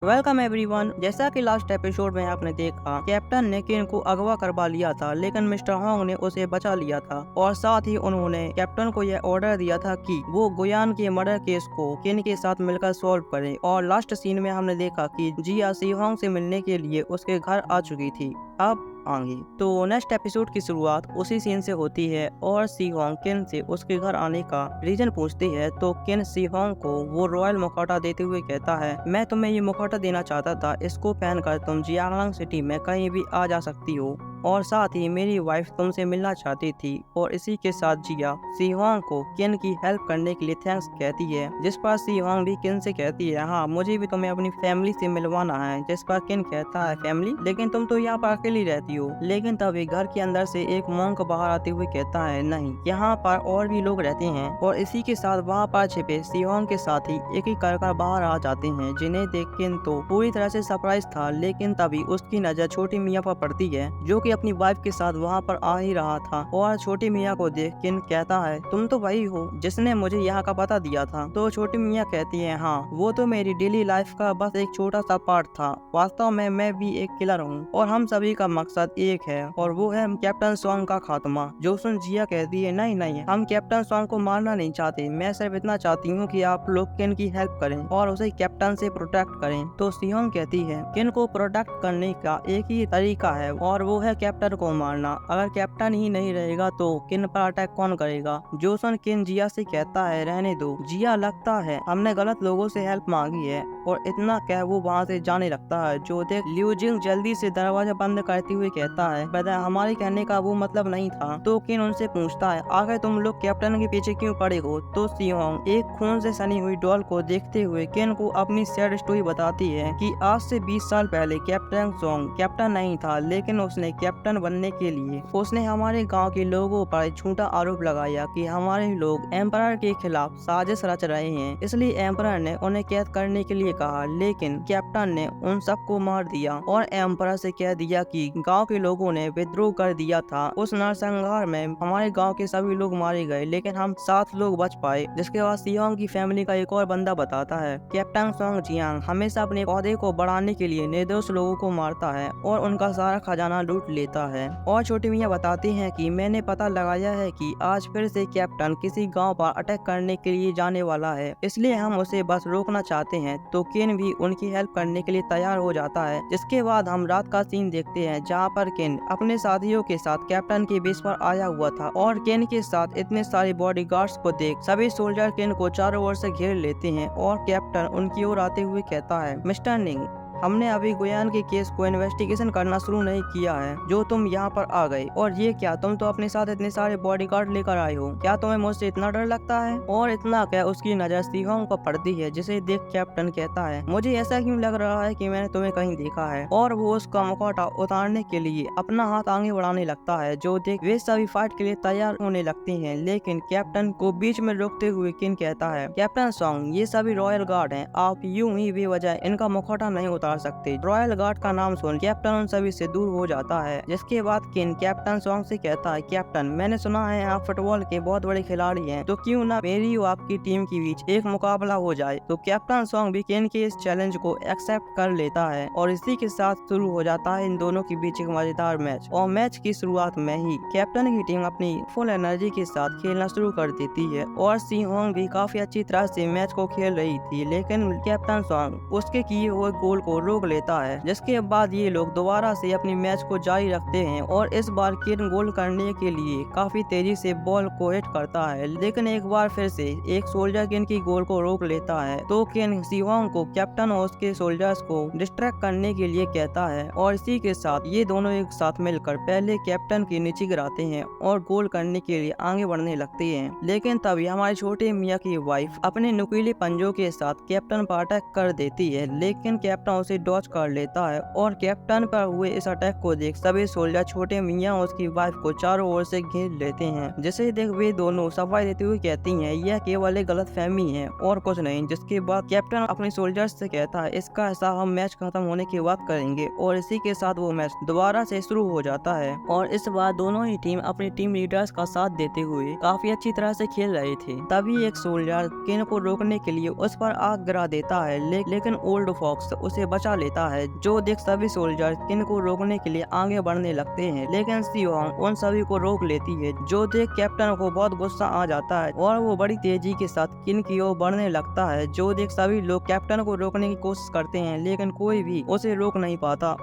Welcome everyone. जैसा कि last episode में आपने देखा, कैप्टन ने किन को अगवा करवा लिया था, लेकिन मिस्टर होंग ने उसे बचा लिया था और साथ ही उन्होंने कैप्टन को यह ऑर्डर दिया था कि वो गुयान के मर्डर केस को किन के साथ मिलकर सॉल्व करे। और लास्ट सीन में हमने देखा कि जिया सी होंग से मिलने के लिए उसके घर आ चुकी थी। अब आगे तो नेक्स्ट एपिसोड की शुरुआत उसी सीन से होती है और सी होंग किन से उसके घर आने का रीजन पूछती है। तो किन सी होंग को वो रॉयल मुखौटा देते हुए कहता है, मैं तुम्हें ये मुखौटा देना चाहता था, इसको पहनकर तुम जियांगलांग सिटी में कहीं भी आ जा सकती हो और साथ ही मेरी वाइफ तुमसे मिलना चाहती थी। और इसी के साथ जिया सी होंग को किन की हेल्प करने के लिए थैंक्स कहती है, जिस पर सी होंग भी किन से कहती है, हाँ मुझे भी तुम्हें अपनी फैमिली से मिलवाना है। जिस पर किन कहता है, फैमिली, लेकिन तुम तो यहाँ पर अकेली रहती हो। लेकिन तभी घर के अंदर से एक मोंक बाहर आते हुए कहता है, नहीं यहाँ पर और भी लोग रहते हैं। और इसी के साथ वहाँ पर छिपे सी होंग के साथ ही एक एक कर बाहर आ जाते हैं, जिन्हें देख किन तो पूरी तरह से सरप्राइज था। लेकिन तभी उसकी नजर छोटी मियाँ पर पड़ती है, जो कि अपनी वाइफ के साथ वहाँ पर आ ही रहा था। और छोटी मियाँ को देख किन कहता है, तुम तो वही हो जिसने मुझे यहाँ का पता दिया था। तो छोटी मियाँ कहती है, हाँ वो तो मेरी डेली लाइफ का बस एक छोटा सा पार्ट था, वास्तव में मैं भी एक किलर हूँ और हम सभी का मकसद एक है और वो है कैप्टन सॉन्ग का खात्मा। जो सुन जिया कहती है, नहीं नहीं, हम कैप्टन सॉन्ग को मारना नहीं चाहते, मैं सिर्फ इतना चाहती हूँ कि आप लोग किन की हेल्प करें और उसे कैप्टन से प्रोटेक्ट करें। तो सियोंग कहती है, किन को प्रोटेक्ट करने का एक ही तरीका है और वो है कैप्टन को मारना। अगर कैप्टन ही नहीं रहेगा तो किन पर अटैक कौन करेगा। जोसन किन जिया से कहता है, रहने दो जिया, लगता है हमने गलत लोगों से हेल्प मांगी है। और इतना कह वो वहाँ से जाने लगता है। जो देख लिu जिंग जल्दी से दरवाजा बंद करते हुए कहता है, पता हमारे कहने का वो मतलब नहीं था। तो किन उनसे पूछता है, आखिर तुम लोग कैप्टन के पीछे क्यों पड़े हो। तो सियोंग एक खून से सनी हुई डॉल को देखते हुए किन को अपनी सैड स्टोरी बताती है कि आज से 20 साल पहले कैप्टन सॉन्ग कैप्टन नहीं था, लेकिन उसने कैप्टन बनने के लिए उसने हमारे गांव के लोगों पर झूठा आरोप लगाया कि हमारे लोग एम्परर के खिलाफ साजिश रच रहे हैं, इसलिए एम्परर ने उन्हें कैद करने के लिए कहा। लेकिन कैप्टन ने उन सबको मार दिया और एम्परर से कह दिया कि गांव के लोगों ने विद्रोह कर दिया था। उस नरसंहार में हमारे गांव के सभी लोग मारे गए, लेकिन हम 7 लोग बच पाए। जिसके बाद सियोंग की फैमिली का एक और बंदा बताता है, कैप्टन सॉन्ग जियांग हमेशा अपने पौधे को बढ़ाने के लिए निर्दोष लोगों को मारता है और उनका सारा खजाना लूट लेता है। और छोटी मियाँ बताती हैं कि मैंने पता लगाया है कि आज फिर से कैप्टन किसी गांव पर अटैक करने के लिए जाने वाला है, इसलिए हम उसे बस रोकना चाहते हैं। तो किन भी उनकी हेल्प करने के लिए तैयार हो जाता है। जिसके बाद हम रात का सीन देखते हैं, जहाँ पर किन अपने साथियों के साथ कैप्टन के बेस पर आया हुआ था। और किन के साथ इतने सारे बॉडीगार्ड्स को देख सभी सोल्जर किन को चारों ओर से घेर लेते हैं और कैप्टन उनकी ओर आते हुए कहता है, मिस्टर निंग, हमने अभी गुयान के केस को इन्वेस्टिगेशन करना शुरू नहीं किया है जो तुम यहाँ पर आ गए। और ये क्या, तुम तो अपने साथ इतने सारे बॉडीगार्ड लेकर आए हो, क्या तुम्हें मुझसे इतना डर लगता है। और इतना क्या उसकी नजर सिहोंग पर पड़ती है, जिसे देख कैप्टन कहता है, मुझे ऐसा क्यों लग रहा है कि मैंने तुम्हें कहीं देखा है। और वो उसका मुखौटा उतारने के लिए अपना हाथ आगे बढ़ाने लगता है। जो देख वे सभी फाइट के लिए तैयार होने लगते हैं, लेकिन कैप्टन को बीच में रोकते हुए किन कहता है, कैप्टन सॉन्ग ये सभी रॉयल गार्ड हैं, आप यूं ही बेवजह इनका मुखौटा नहीं उतार सकते। रॉयल गार्ड का नाम सुन कैप्टन उन सभी से दूर हो जाता है। जिसके बाद किन कैप्टन सॉन्ग से कहता है, कैप्टन मैंने सुना है आप फुटबॉल के बहुत बड़े खिलाड़ी हैं, तो क्यों ना मेरी और आपकी टीम के बीच एक मुकाबला हो जाए। तो कैप्टन सॉन्ग भी किन के इस चैलेंज को एक्सेप्ट कर लेता है और इसी के साथ शुरू हो जाता है इन दोनों के बीच एक मजेदार मैच। और मैच की शुरुआत में ही कैप्टन की टीम अपनी फुल एनर्जी के साथ खेलना शुरू कर देती है और सिहोंग भी काफी अच्छी तरह से मैच को खेल रही थी, लेकिन कैप्टन सॉन्ग उसके किए हुए गोल को रोक लेता है। जिसके बाद ये लोग दोबारा से अपनी मैच को जारी रखते हैं और इस बार किन गोल करने के लिए काफी तेजी से बॉल को हिट करता है, लेकिन एक बार फिर से एक सोल्जर किन की गोल को रोक लेता है। तो किन सिहोंग को कैप्टन और उसके सोल्जर्स को डिस्ट्रैक्ट करने के लिए कहता है और इसी के साथ ये दोनों एक साथ मिलकर पहले कैप्टन के नीचे गिराते हैं और गोल करने के लिए आगे बढ़ने लगते हैं। लेकिन तभी हमारे छोटे मियाँ की वाइफ अपने नुकीले पंजों के साथ कैप्टन पर अटैक कर देती है, लेकिन कैप्टन उसे डॉज कर लेता है और कैप्टन पर हुए इस अटैक को देख सभी सोल्जर छोटे मियाँ और उसकी वाइफ को चारों ओर से घेर लेते हैं, जिसे देख वे दोनों सफाई देते हुए कहती हैं यह केवल एक गलतफहमी है और कुछ नहीं। जिसके बाद कैप्टन अपने सोल्जर्स से कहता है इसका हिसाब हम मैच खत्म होने के बाद करेंगे और इसी के साथ वो मैच दोबारा से शुरू हो जाता है। और इस बार दोनों ही टीम अपनी टीम लीडर्स का साथ देते हुए काफी अच्छी तरह से खेल रहे थे। तभी एक सोल्जर किन को रोकने के लिए उस पर आग गिरा देता है, लेकिन ओल्ड फॉक्स उसे बचा लेता है। जो देख सभी सोल्जर किन को रोकने के लिए आगे बढ़ने लगते हैं, लेकिन सी होंग उन सभी को रोक लेती है। जो देख कैप्टन को बहुत गुस्सा आ जाता है और वो बड़ी तेजी के साथ किन की ओर बढ़ने लगता है। जो देख सभी लोग कैप्टन को रोकने की कोशिश करते हैं, लेकिन कोई भी उसे रोक नहीं पाता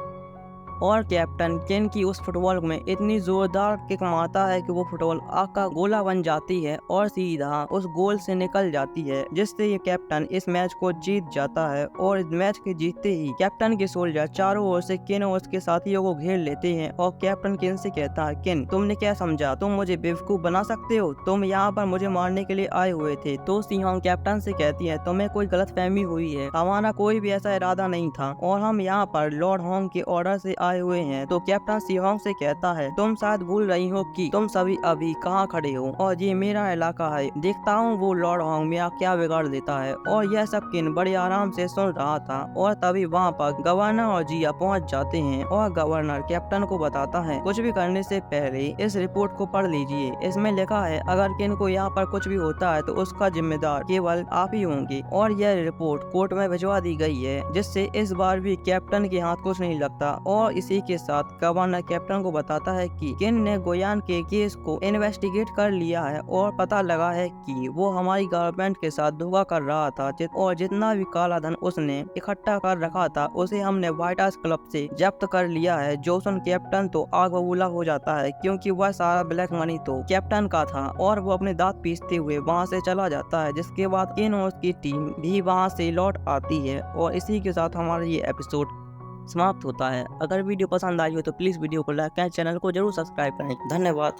और कैप्टन किन की उस फुटबॉल में इतनी जोरदार किक मारता है कि वो फुटबॉल आग का गोला बन जाती है और सीधा उस गोल से निकल जाती है, जिससे ये कैप्टन इस मैच को जीत जाता है। और इस मैच के जीतते ही कैप्टन के सोल्जर चारों ओर से किन और उसके साथियों को घेर लेते हैं और कैप्टन किन से कहता है किन तुमने क्या समझा, तुम मुझे बेवकूफ बना सकते हो, तुम यहाँ पर मुझे मारने के लिए आए हुए थे। तो सी होंग कैप्टन से कहती है तुम्हें कोई गलतफहमी हुई है, हमारा कोई भी ऐसा इरादा नहीं था और हम यहाँ पर लॉर्ड होंग के ऑर्डर से आए हुए हैं। तो कैप्टन सी होंग से कहता है तुम शायद भूल रही हो कि तुम सभी अभी कहाँ खड़े हो और ये मेरा इलाका है, देखता हूँ वो लॉर्ड होंग मेरा क्या बिगाड़ देता है। और यह सब किन बड़े आराम से सुन रहा था और तभी वहाँ पर गवर्नर और जिया पहुँच जाते हैं और गवर्नर कैप्टन को बताता है कुछ भी करने से पहले इस रिपोर्ट को पढ़ लीजिए, इसमें लिखा है अगर किन को यहाँ पर कुछ भी होता है तो उसका जिम्मेदार केवल आप ही होंगे। और यह रिपोर्ट कोर्ट में भिजवा दी गई है, जिससे इस बार भी कैप्टन के हाथ कुछ नहीं लगता। और इसी के साथ गवर्नर कैप्टन को बताता है कि किन ने गोयान के केस को इन्वेस्टिगेट कर लिया है और पता लगा है कि वो हमारी गवर्नमेंट के साथ धोखा कर रहा था और जितना भी काला धन उसने इकट्ठा कर रखा था उसे हमने व्हाइट हाउस क्लब से जब्त कर लिया है। जो सुन कैप्टन तो आग बबूला हो जाता है, क्योंकि वह सारा ब्लैक मनी तो कैप्टन का था और वो अपने दांत पीसते हुए वहाँ से चला जाता है। जिसके बाद किन और उसकी टीम भी वहाँ से लौट आती है और इसी के साथ हमारा ये एपिसोड समाप्त होता है। अगर वीडियो पसंद आई हो तो प्लीज वीडियो को लाइक करें, चैनल को जरूर सब्सक्राइब करें। धन्यवाद।